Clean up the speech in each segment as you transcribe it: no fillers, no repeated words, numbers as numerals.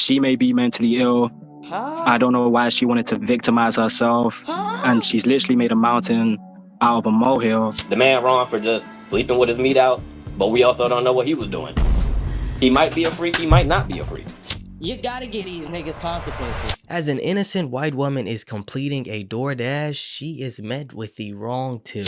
she may be mentally ill. I don't know why she wanted to victimize herself. And she's literally made a mountain out of a molehill. The man wrong for just sleeping with his meat out, but we also don't know what he was doing. He might be a freak, he might not be a freak. You gotta get these niggas consequences. As an innocent white woman is completing a DoorDash, she is met with the wrong tip.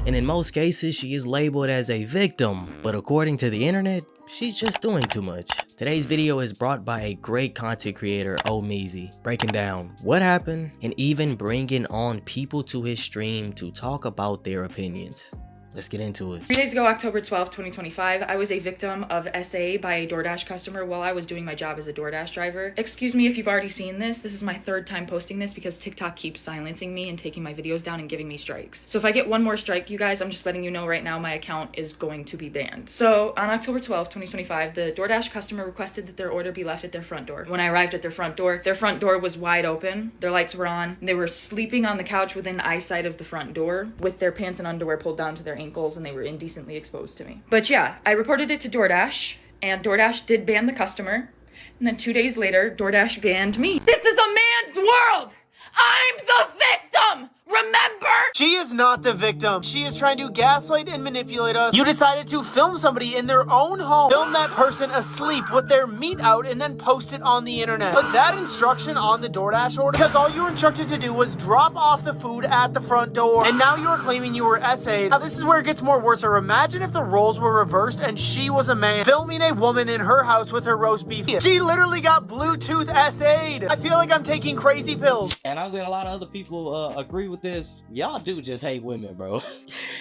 And in most cases, she is labeled as a victim. But according to the internet, she's just doing too much. Today's video is brought by a great content creator, Omeezy, breaking down what happened and even bringing on people to his stream to talk about their opinions. Let's get into it. 3 days ago, October 12th, 2025, I was a victim of SA by a DoorDash customer while I was doing my job as a DoorDash driver. Excuse me if you've already seen this. This is my third time posting this because TikTok keeps silencing me and taking my videos down and giving me strikes. So if I get one more strike, you guys, I'm just letting you know right now my account is going to be banned. So on October 12th, 2025, the DoorDash customer requested that their order be left at their front door. When I arrived at their front door was wide open, their lights were on, and they were sleeping on the couch within eyesight of the front door with their pants and underwear pulled down to their ankles, and they were indecently exposed to me. But yeah, I reported it to DoorDash, and DoorDash did ban the customer, and then 2 days later, DoorDash banned me. This is a man's world! I'm the victim! Remember? She is not the victim. She is trying to gaslight and manipulate us. You decided to film somebody in their own home. Film that person asleep with their meat out and then post it on the internet. Was that instruction on the DoorDash order? Because all you were instructed to do was drop off the food at the front door. And now you are claiming you were SA'd. Now this is where it gets more worse. Or imagine if the roles were reversed and she was a man filming a woman in her house with her roast beef. She literally got Bluetooth SA'd. I feel like I'm taking crazy pills. And I was saying a lot of other people agree with this. Y'all do just hate women, bro.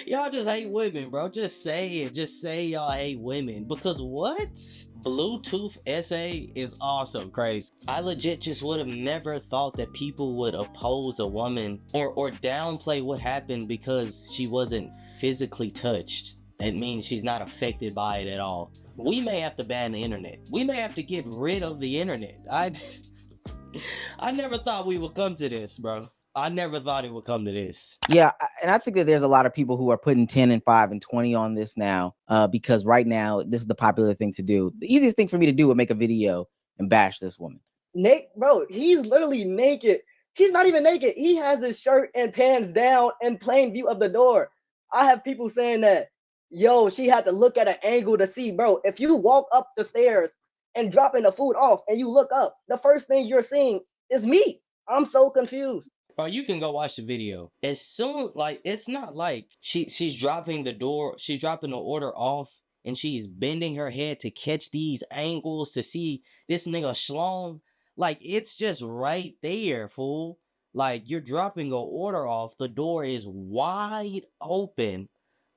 Y'all just hate women, bro. Just say it. Just say y'all hate women. Because what? Bluetooth SA is also crazy. I legit just would have never thought that people would oppose a woman or downplay what happened because she wasn't physically touched. That means she's not affected by it at all. We may have to ban the internet. We may have to get rid of the internet. I never thought we would come to this, bro. I never thought it would come to this. Yeah, and I think that there's a lot of people who are putting 10 and 5 and 20 on this now because right now, this is the popular thing to do. The easiest thing for me to do would make a video and bash this woman. Nate, bro, he's literally naked. He's not even naked. He has his shirt and pants down in plain view of the door. I have people saying that, yo, she had to look at an angle to see, bro. If you walk up the stairs and dropping the food off and you look up, the first thing you're seeing is meat. I'm so confused. Bro, you can go watch the video. As soon, like, it's not like she's dropping the order off and she's bending her head to catch these angles to see this nigga schlong. Like, it's just right there, fool. Like, you're dropping an order off, the door is wide open,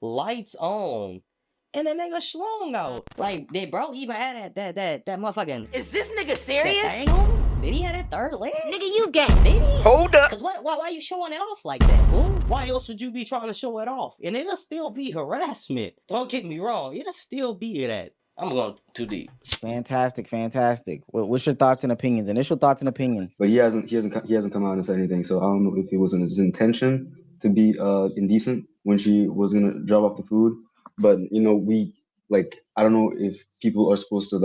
lights on, and the nigga schlong out. Like, did bro even had that motherfucking... Is this nigga serious? Angle? Did he have that third leg? Nigga, you gay. Did he? Hold up. Cause why you showing it off like that, fool? Why else would you be trying to show it off? And it'll still be harassment. Don't get me wrong. It'll still be that. I'm going too deep. Fantastic, fantastic. What's your thoughts and opinions? Initial thoughts and opinions. But he hasn't come out and said anything. So I don't know if it was his intention to be indecent when she was gonna drop off the food. But you know, I don't know if people are supposed to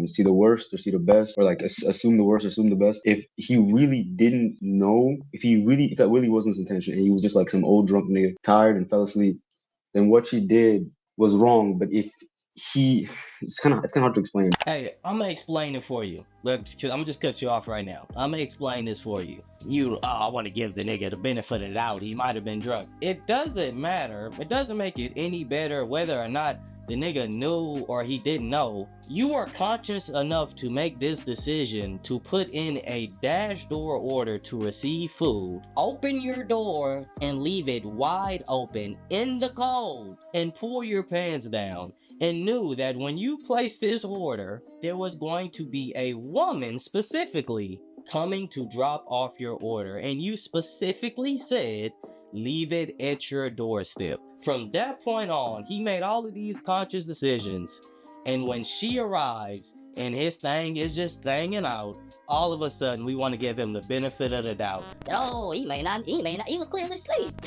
see the worst or see the best, or assume the worst or assume the best. If he really didn't know, if that really wasn't his intention, and he was just like some old drunk nigga, tired and fell asleep, then what she did was wrong. But if it's kind of hard to explain. Hey, I'm gonna explain it for you. I'm gonna just cut you off right now. I'm gonna explain this for you. I want to give the nigga the benefit of the doubt. He might have been drunk. It doesn't matter. It doesn't make it any better whether or not the nigga knew or he didn't know. You are conscious enough to make this decision to put in a dash door order to receive food, open your door and leave it wide open in the cold and pull your pants down, and knew that when you placed this order, there was going to be a woman specifically coming to drop off your order, and you specifically said leave it at your doorstep. From that point on, he made all of these conscious decisions, and when she arrives and his thing is just hanging out, all of a sudden we want to give him the benefit of the doubt. Oh, he was clearly asleep.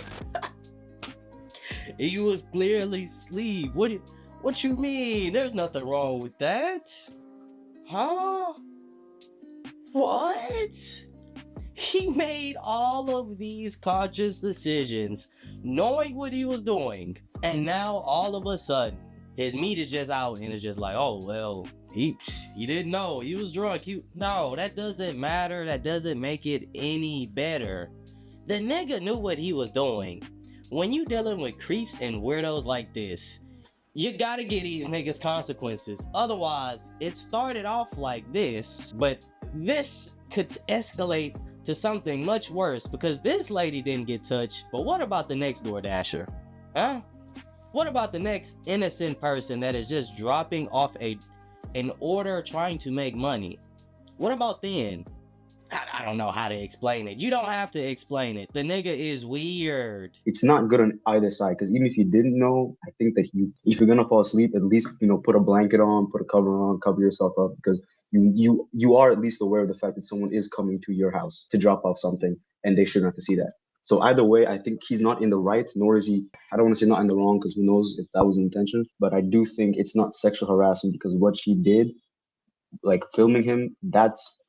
He was clearly asleep. What you mean? There's nothing wrong with that. Huh? What? He made all of these conscious decisions knowing what he was doing, and now all of a sudden his meat is just out and it's just like, oh well, he didn't know, he was drunk. No, that doesn't matter. That doesn't make it any better. The nigga knew what he was doing. When you dealing with creeps and weirdos like this, you gotta give these niggas consequences. Otherwise, it started off like this, but this could escalate to something much worse because this lady didn't get touched. But what about the next DoorDasher? Huh? What about the next innocent person that is just dropping off an order trying to make money? What about then? I don't know how to explain it. You don't have to explain it. The nigga is weird. It's not good on either side, because even if you didn't know, I think that if you're gonna fall asleep, at least put a blanket on, put a cover on, cover yourself up, because you are at least aware of the fact that someone is coming to your house to drop off something, and they shouldn't have to see that. So either way, I think he's not in the right, nor is he, I don't want to say not in the wrong, because who knows if that was the intention, but I do think it's not sexual harassment, because what she did, like filming him,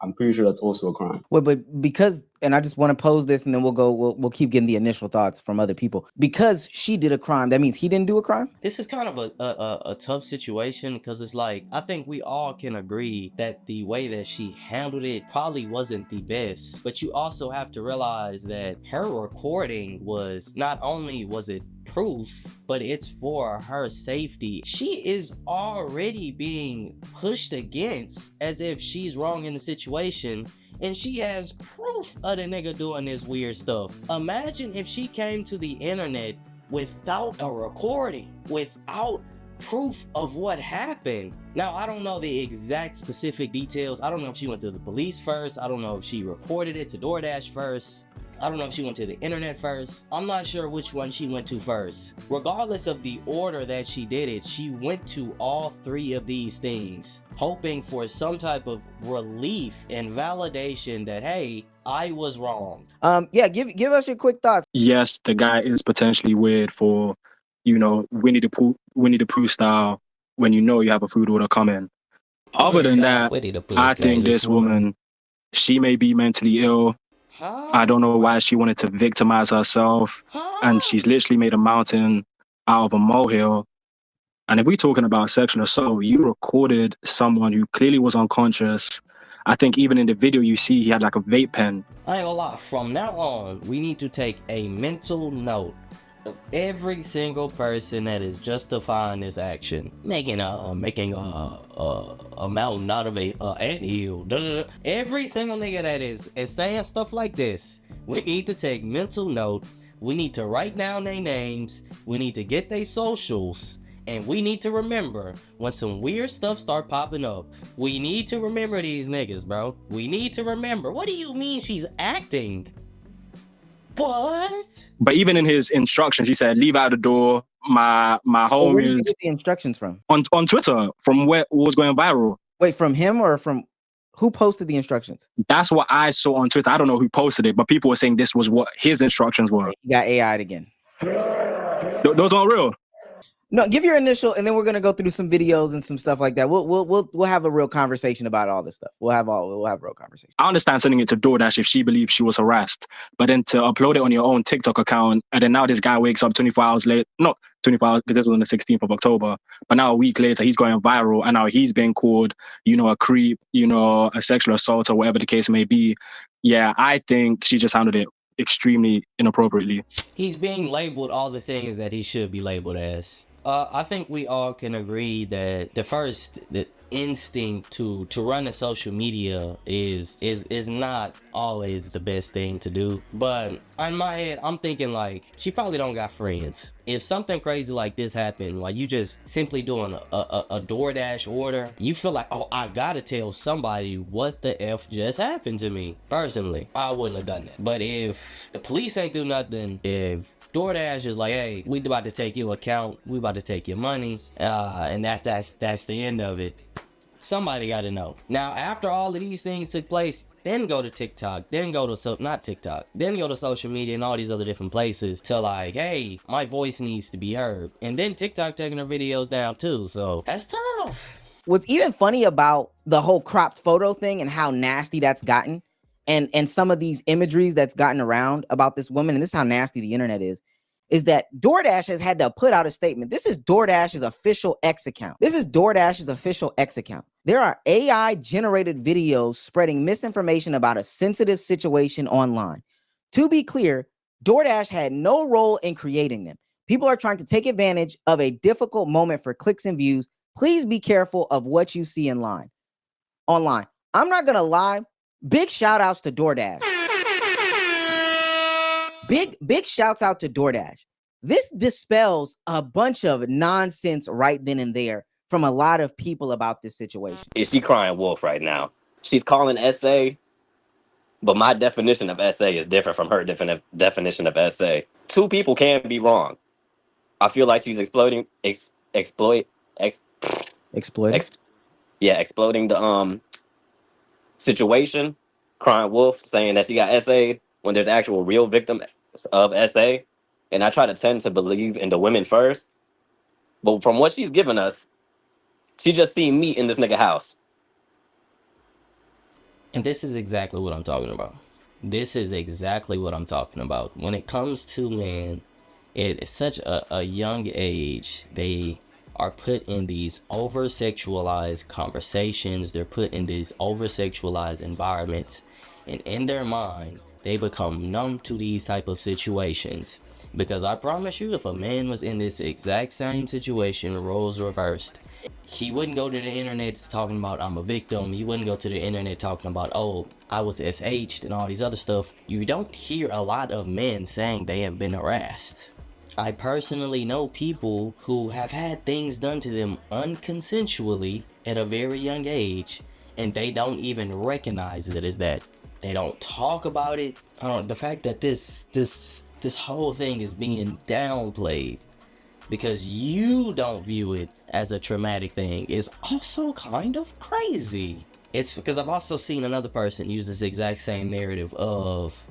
I'm pretty sure that's also a crime. Well, but because, and I just want to pose this and then we'll keep getting the initial thoughts from other people. Because she did a crime, that means he didn't do a crime? This is kind of a tough situation because it's like, I think we all can agree that the way that she handled it probably wasn't the best. But you also have to realize that her recording was, not only was it proof, but it's for her safety. She is already being pushed against as if she's wrong in the situation, and she has proof of the nigga doing this weird stuff. Imagine if she came to the internet without a recording, without proof of what happened. Now, I don't know the exact specific details. I don't know if she went to the police first. I don't know if she reported it to DoorDash first. I don't know if she went to the internet first. I'm not sure which one she went to first. Regardless of the order that she did it, she went to all three of these things, hoping for some type of relief and validation that, hey, I was wrong. Yeah, give us your quick thoughts. Yes, the guy is potentially weird for, Winnie the Pooh style, when you have a food order coming. Other than that, I think this woman, she may be mentally ill. I don't know why she wanted to victimize herself, and she's literally made a mountain out of a molehill. And if we're talking about sexual assault, you recorded someone who clearly was unconscious. I think even in the video you see he had like a vape pen. I ain't gonna lie, from now on, we need to take a mental note of every single person that is justifying this action, making a mountain out of a anthill. Every single nigga that is saying stuff like this, we need to take mental note. We need to write down their names. We need to get their socials, and we need to remember when some weird stuff start popping up. We need to remember these niggas, bro. We need to remember. What do you mean she's acting? What? But even in his instructions, he said, "Leave out the door. My home Where did you is." get the instructions from? On Twitter, from where it was going viral. Wait, from him or from who posted the instructions? That's what I saw on Twitter. I don't know who posted it, but people were saying this was what his instructions were. You got AI'd again. Those aren't real. No, give your initial, and then we're gonna go through some videos and some stuff like that. We'll have a real conversation about all this stuff. We'll have a real conversation. I understand sending it to DoorDash if she believes she was harassed, but then to upload it on your own TikTok account, and then now this guy wakes up 24 hours late, not 24 hours, because this was on the 16th of October, but now a week later he's going viral, and now he's being called, a creep, a sexual assault, or whatever the case may be. Yeah, I think she just handled it extremely inappropriately. He's being labeled all the things that he should be labeled as. I think we all can agree that the instinct to run a social media is not always the best thing to do. But in my head, I'm thinking like, she probably don't got friends. If something crazy like this happened, like you just simply doing a DoorDash order, you feel like, oh, I gotta tell somebody what the F just happened to me. Personally, I wouldn't have done that. But if the police ain't do nothing, if DoorDash is like, hey, we about to take your account, we about to take your money, and that's the end of it, somebody got to know. Now, after all of these things took place, then go to TikTok, then go to then go to social media and all these other different places to like, hey, my voice needs to be heard. And then TikTok taking her videos down too, so that's tough. What's even funny about the whole cropped photo thing and how nasty that's gotten, and some of these imageries that's gotten around about this woman, and this is how nasty the internet is that DoorDash has had to put out a statement. This is DoorDash's official X account. This is DoorDash's official X account. There are AI generated videos spreading misinformation about a sensitive situation online. To be clear, DoorDash had no role in creating them. People are trying to take advantage of a difficult moment for clicks and views. Please be careful of what you see online. I'm not gonna lie. Big shout outs to DoorDash. Big shouts out to DoorDash. This dispels a bunch of nonsense right then and there from a lot of people about this situation. Is she crying wolf right now? She's calling SA, but my definition of SA is different from her definition of SA. Two people can be wrong. I feel like she's exploding the situation, crying wolf, saying that she got SA'd when there's actual real victims of SA. And I try to tend to believe in the women first. But from what she's given us, she just seen me in this nigga house. And this is exactly what I'm talking about. This is exactly what I'm talking about. When it comes to men, it's such a young age. They are put in these over-sexualized conversations. They're put in these over-sexualized environments. And in their mind, they become numb to these type of situations. Because I promise you, if a man was in this exact same situation, roles reversed, he wouldn't go to the internet talking about I'm a victim. He wouldn't go to the internet talking about, oh, I was SH'd and all these other stuff. You don't hear a lot of men saying they have been harassed. I personally know people who have had things done to them unconsensually at a very young age, and they don't even recognize it as that. They don't talk about it. The fact that this whole thing is being downplayed because you don't view it as a traumatic thing is also kind of crazy. It's because I've also seen another person use this exact same narrative of,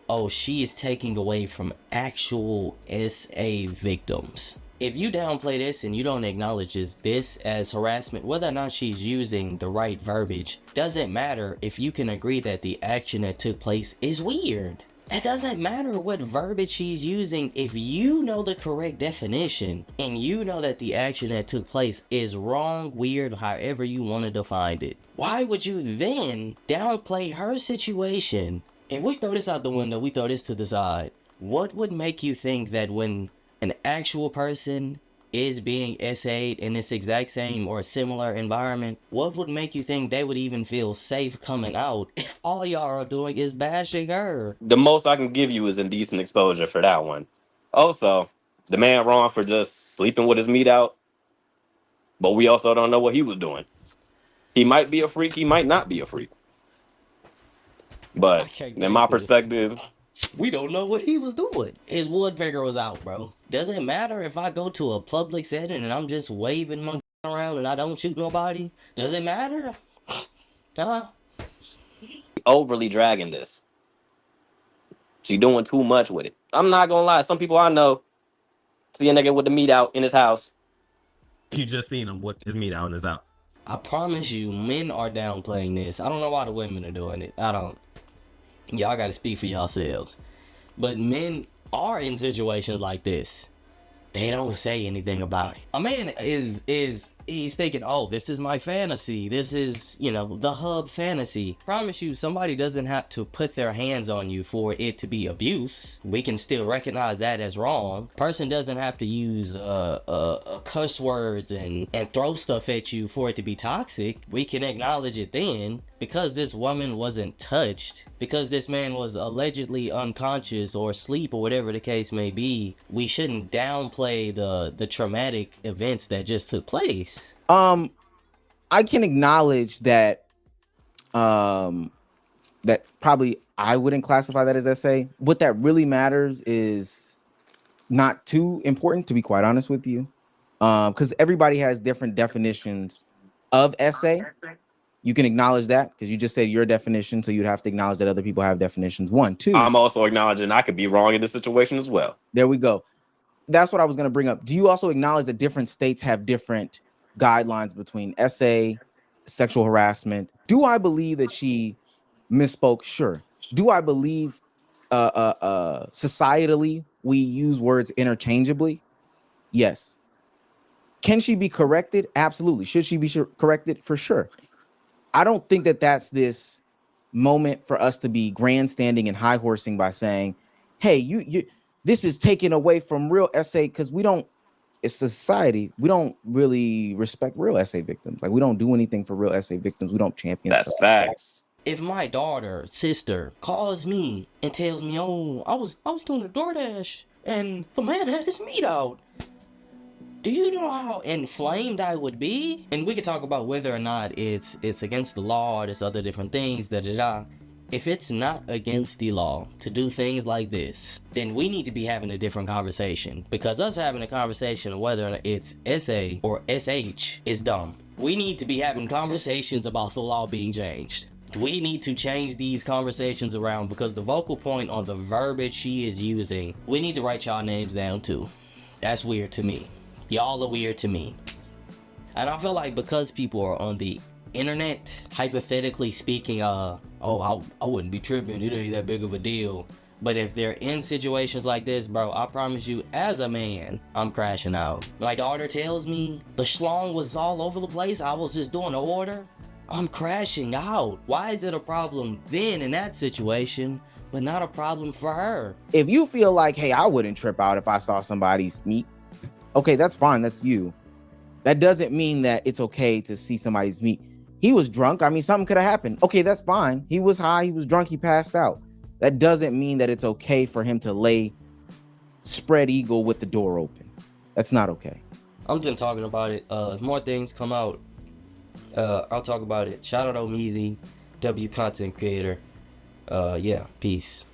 oh, she is taking away from actual SA victims. If you downplay this and you don't acknowledge this as harassment, whether or not she's using the right verbiage, doesn't matter if you can agree that the action that took place is weird. It doesn't matter what verbiage she's using if you know the correct definition and you know that the action that took place is wrong, weird, however you want to define it. Why would you then downplay her situation? If we throw this out the window, we throw this to the side, what would make you think that when an actual person is being SA'd in this exact same or similar environment, what would make you think they would even feel safe coming out if all y'all are doing is bashing her? The most I can give you is indecent exposure for that one. Also, the man wrong for just sleeping with his meat out, but we also don't know what he was doing. He might be a freak, he might not be a freak. But in my perspective, we don't know what he was doing. His wood finger was out, bro. Does it matter if I go to a public setting and I'm just waving my around and I don't shoot nobody? Does it matter? Overly dragging this. She doing too much with it. I'm not gonna lie. Some people I know see a nigga with the meat out in his house. You just seen him with his meat out in his house. I promise you, men are downplaying this. I don't know why the women are doing it. I don't. Y'all gotta speak for yourselves. But men are in situations like this. They don't say anything about it. A man he's thinking, oh, this is my fantasy. This is, the hub fantasy. Promise you, somebody doesn't have to put their hands on you for it to be abuse. We can still recognize that as wrong. Person doesn't have to use cuss words and throw stuff at you for it to be toxic. We can acknowledge it then. Because this woman wasn't touched, because this man was allegedly unconscious or asleep or whatever the case may be, we shouldn't downplay the traumatic events that just took place. I can acknowledge that that probably I wouldn't classify that as SA. What that really matters is not too important, to be quite honest with you, because everybody has different definitions of SA. You can acknowledge that because you just said your definition, so you'd have to acknowledge that other people have definitions. 1, 2. I'm also acknowledging I could be wrong in this situation as well. There we go. That's what I was going to bring up. Do you also acknowledge that different states have different guidelines between SA sexual harassment. Do I believe that she misspoke? Sure. Do I believe societally we use words interchangeably? Yes. Can she be corrected? Absolutely. Should she be corrected? For sure. I don't think that that's this moment for us to be grandstanding and high horsing by saying, hey, you this is taken away from real SA, because we don't, it's society, we don't really respect real SA victims. Like, we don't do anything for real SA victims. We don't champion That's stuff. facts. If my daughter, sister calls me and tells me, oh, I was doing a DoorDash and the man had his meat out, do you know how inflamed I would be? And we could talk about whether or not it's against the law or there's other different things, If it's not against the law to do things like this, then we need to be having a different conversation. Because us having a conversation of whether or not it's SA or SH is dumb. We need to be having conversations about the law being changed. We need to change these conversations around, because the vocal point on the verbiage she is using, we need to write y'all names down too. That's weird to me. Y'all are weird to me. And I feel like because people are on the internet, hypothetically speaking, I wouldn't be tripping, it ain't that big of a deal. But if they're in situations like this, bro, I promise you, as a man, I'm crashing out. My daughter tells me the schlong was all over the place, I was just doing an order. I'm crashing out. Why is it a problem then in that situation, but not a problem for her? If you feel like, hey, I wouldn't trip out if I saw somebody's meat, okay, that's fine. That's you. That doesn't mean that it's okay to see somebody's meat. He was drunk. I mean, something could have happened. Okay, that's fine. He was high. He was drunk. He passed out. That doesn't mean that it's okay for him to lay spread eagle with the door open. That's not okay. I'm just talking about it. If more things come out, I'll talk about it. Shout out Omeezy, W content creator. Yeah, peace.